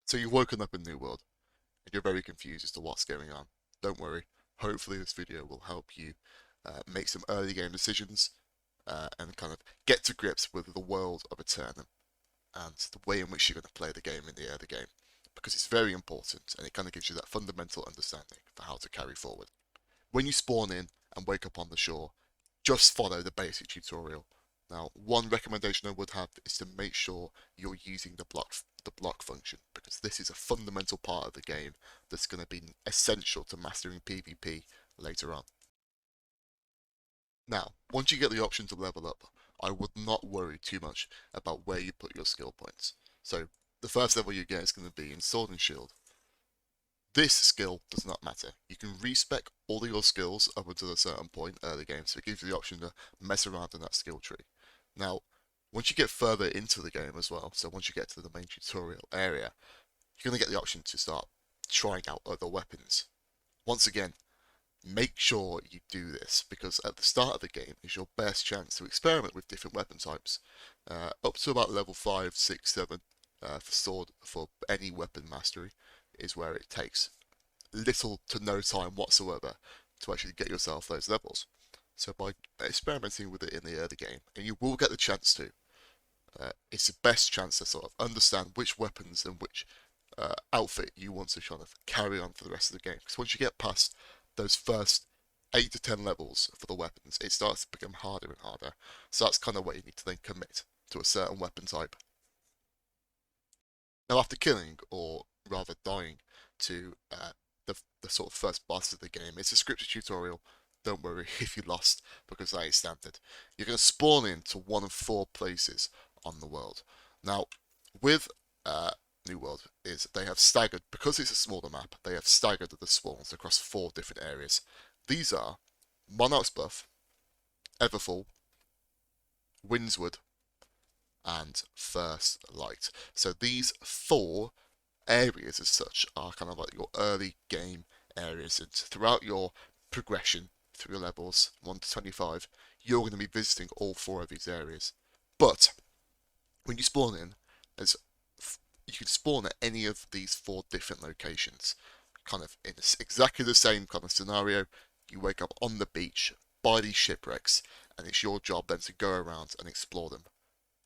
So you've woken up in New World and you're very confused as to what's going on. Don't worry, hopefully this video will help you make some early game decisions and kind of get to grips with the world of Aeternum and the way in which you're going to play the game in the early game, because it's very important and it kind of gives you that fundamental understanding for how to carry forward. When you spawn in and wake up on the shore, just follow the basic tutorial. Now, one recommendation I would have is to make sure you're using the block function, because this is a fundamental part of the game that's going to be essential to mastering PvP later on. Now, once you get the option to level up, I would not worry too much about where you put your skill points. So, the first level you get is going to be in Sword and Shield. This skill does not matter. You can respec all of your skills up until a certain point early game, so it gives you the option to mess around in that skill tree. Now, once you get further into the game as well, so once you get to the main tutorial area, you're going to get the option to start trying out other weapons. Once again, make sure you do this, because at the start of the game is your best chance to experiment with different weapon types. Up to about level 5, 6, 7 for sword, for any weapon mastery, is where it takes little to no time whatsoever to actually get yourself those levels. So by experimenting with it in the early game, and you will get the chance to, it's the best chance to sort of understand which weapons and which outfit you want to kind of carry on for the rest of the game. Because once you get past those first 8 to 10 levels for the weapons, it starts to become harder and harder. So that's kind of where you need to then commit to a certain weapon type. Now, after killing, or rather dying, to the sort of first boss of the game, it's a scripted tutorial. Don't worry if you lost, because that is standard. You're going to spawn into one of 4 places on the world. Now, with New World, is they have staggered, because it's a smaller map, they have staggered the spawns across 4 different areas. These are Monarch's Bluff, Everfall, Windswood, and First Light. So these 4 areas as such are kind of like your early game areas, and throughout your progression through your levels 1 to 25, you're going to be visiting all 4 of these areas. But when you spawn in, as you can spawn at any of these 4 different locations, kind of in exactly the same kind of scenario. You wake up on the beach by these shipwrecks, and it's your job then to go around and explore them.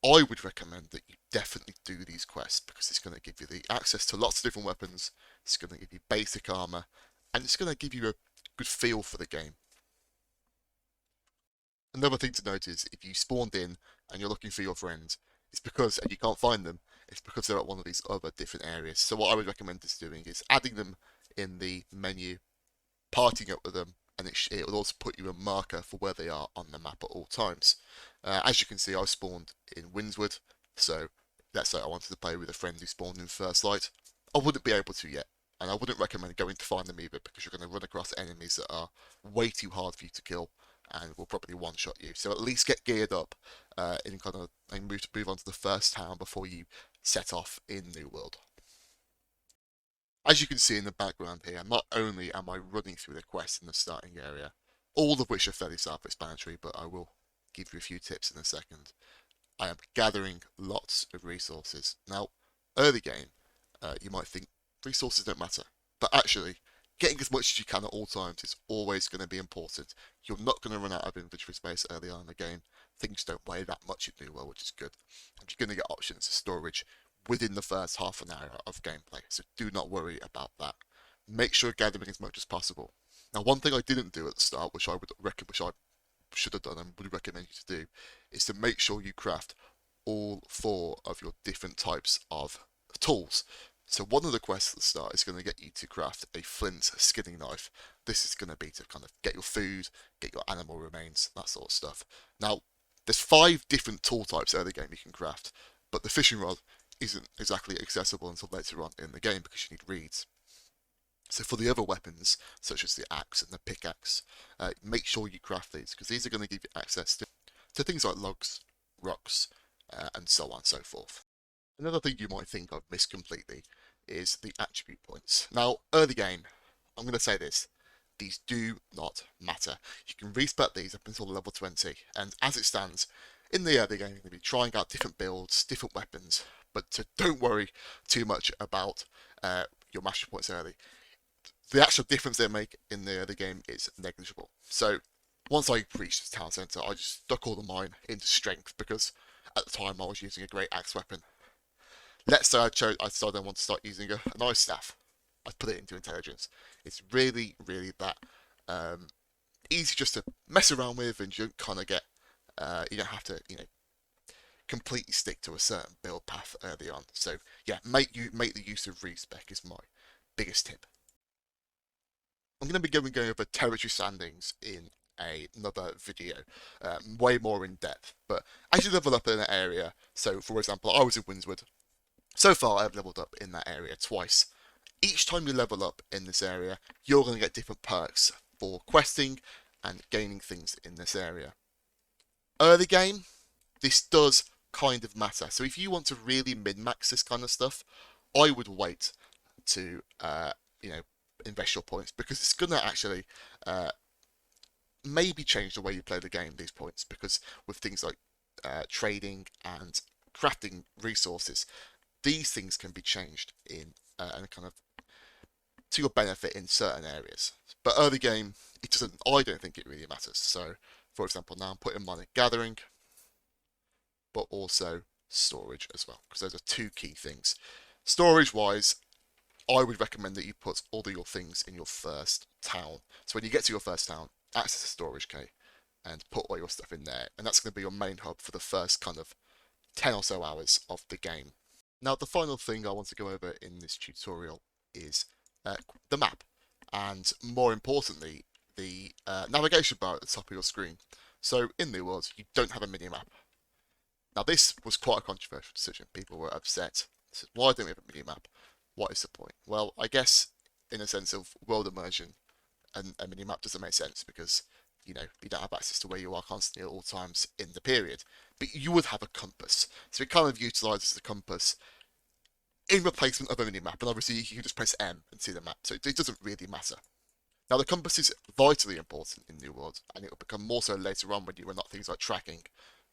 I would recommend that you definitely do these quests, because it's going to give you the access to lots of different weapons, it's going to give you basic armor, and it's going to give you a good feel for the game. Another thing to note is if you spawned in and you're looking for your friends, it's because, and you can't find them, it's because they're at one of these other different areas. So what I would recommend is doing is adding them in the menu, partying up with them, and it will also put you a marker for where they are on the map at all times. As you can see, I spawned in Windswood, so let's say I wanted to play with a friend who spawned in First Light. I wouldn't be able to yet, and I wouldn't recommend going to find them either, because you're going to run across enemies that are way too hard for you to kill and will probably one-shot you. So at least get geared up in kind of and move on to the first town before you set off in New World. As you can see in the background here, not only am I running through the quests in the starting area, all of which are fairly self-explanatory, but I will give you a few tips in a second. I am gathering lots of resources. Now, early game, you might think resources don't matter, but actually, getting as much as you can at all times is always going to be important. You're not going to run out of inventory space early on in the game. Things don't weigh that much in New World, which is good. And you're going to get options for storage within the first half an hour of gameplay, so do not worry about that. Make sure gathering as much as possible. Now, one thing I didn't do at the start, which I should have done and would recommend you to do, is to make sure you craft all 4 of your different types of tools. So one of the quests at the start is going to get you to craft a flint skinning knife. This is going to be to kind of get your food, get your animal remains, that sort of stuff. Now, there's 5 different tool types early game you can craft, but the fishing rod isn't exactly accessible until later on in the game because you need reeds. So for the other weapons, such as the axe and the pickaxe, make sure you craft these, because these are going to give you access to things like logs, rocks, and so on and so forth. Another thing you might think I've missed completely is the attribute points. Now, early game, I'm going to say this, these do not matter. You can respec these up until level 20, and as it stands, in the early game, you're going to be trying out different builds, different weapons, But don't worry too much about your mastery points early. The actual difference they make in the game is negligible. So once I reached the town centre, I just stuck all the mine into strength because at the time I was using a great axe weapon. Let's say I decided I want to start using a ice staff. I put it into intelligence. It's really, really that easy just to mess around with, and you don't kind of get, you don't have to, completely stick to a certain build path early on. So yeah, make the use of respec is my biggest tip. I'm going to be going over territory standings in another video, way more in depth. But as you level up in an area, so for example, I was in Windswood. So far, I've leveled up in that area twice. Each time you level up in this area, you're going to get different perks for questing and gaining things in this area. Early game, this does kind of matter. So if you want to really min-max this kind of stuff, I would wait to, invest your points, because it's going to actually maybe change the way you play the game, these points, because with things like trading and crafting resources, these things can be changed in and kind of to your benefit in certain areas. But early game, it doesn't. I don't think it really matters. So, for example, now I'm putting mine in gathering, but also storage as well, because those are two key things. Storage-wise, I would recommend that you put all of your things in your first town. So when you get to your first town, access the storage key and put all your stuff in there, and that's going to be your main hub for the first kind of 10 or so hours of the game. Now, the final thing I want to go over in this tutorial is the map, and more importantly, the navigation bar at the top of your screen. So in New World, you don't have a mini-map. Now, this was quite a controversial decision. People were upset. They said, why don't we have a mini-map? What is the point? Well, I guess in a sense of world immersion, a mini-map doesn't make sense because you don't have access to where you are constantly at all times in the period. But you would have a compass, so it kind of utilises the compass in replacement of a mini-map, and obviously you can just press M and see the map, so it doesn't really matter. Now, the compass is vitally important in New World, and it will become more so later on when you unlock things like tracking,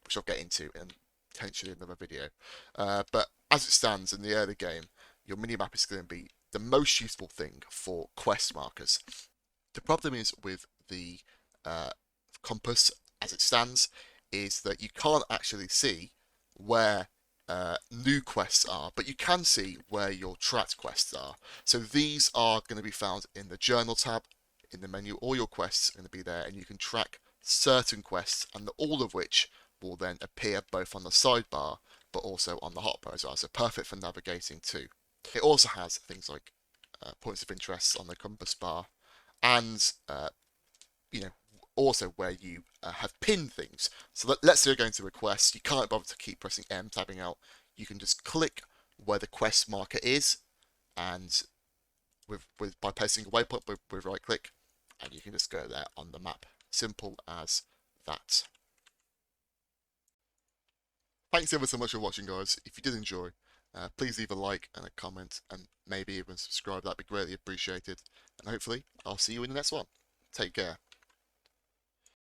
which I'll get into in potentially another video. But as it stands in the early game, your mini-map is going to be the most useful thing for quest markers. The problem is with the compass as it stands is that you can't actually see where new quests are, but you can see where your tracked quests are. So these are going to be found in the journal tab in the menu. All your quests are going to be there, and you can track certain quests, and all of which will then appear both on the sidebar but also on the hotbar as well. So perfect for navigating too. It also has things like points of interest on the compass bar, and also where you have pinned things. So let's say you're going to a quest, you can't bother to keep pressing M, tabbing out. You can just click where the quest marker is, and by placing a waypoint with right click, and you can just go there on the map. Simple as that. Thanks ever so much for watching, guys. If you did enjoy, please leave a like and a comment, and maybe even subscribe. That'd be greatly appreciated. And hopefully, I'll see you in the next one. Take care.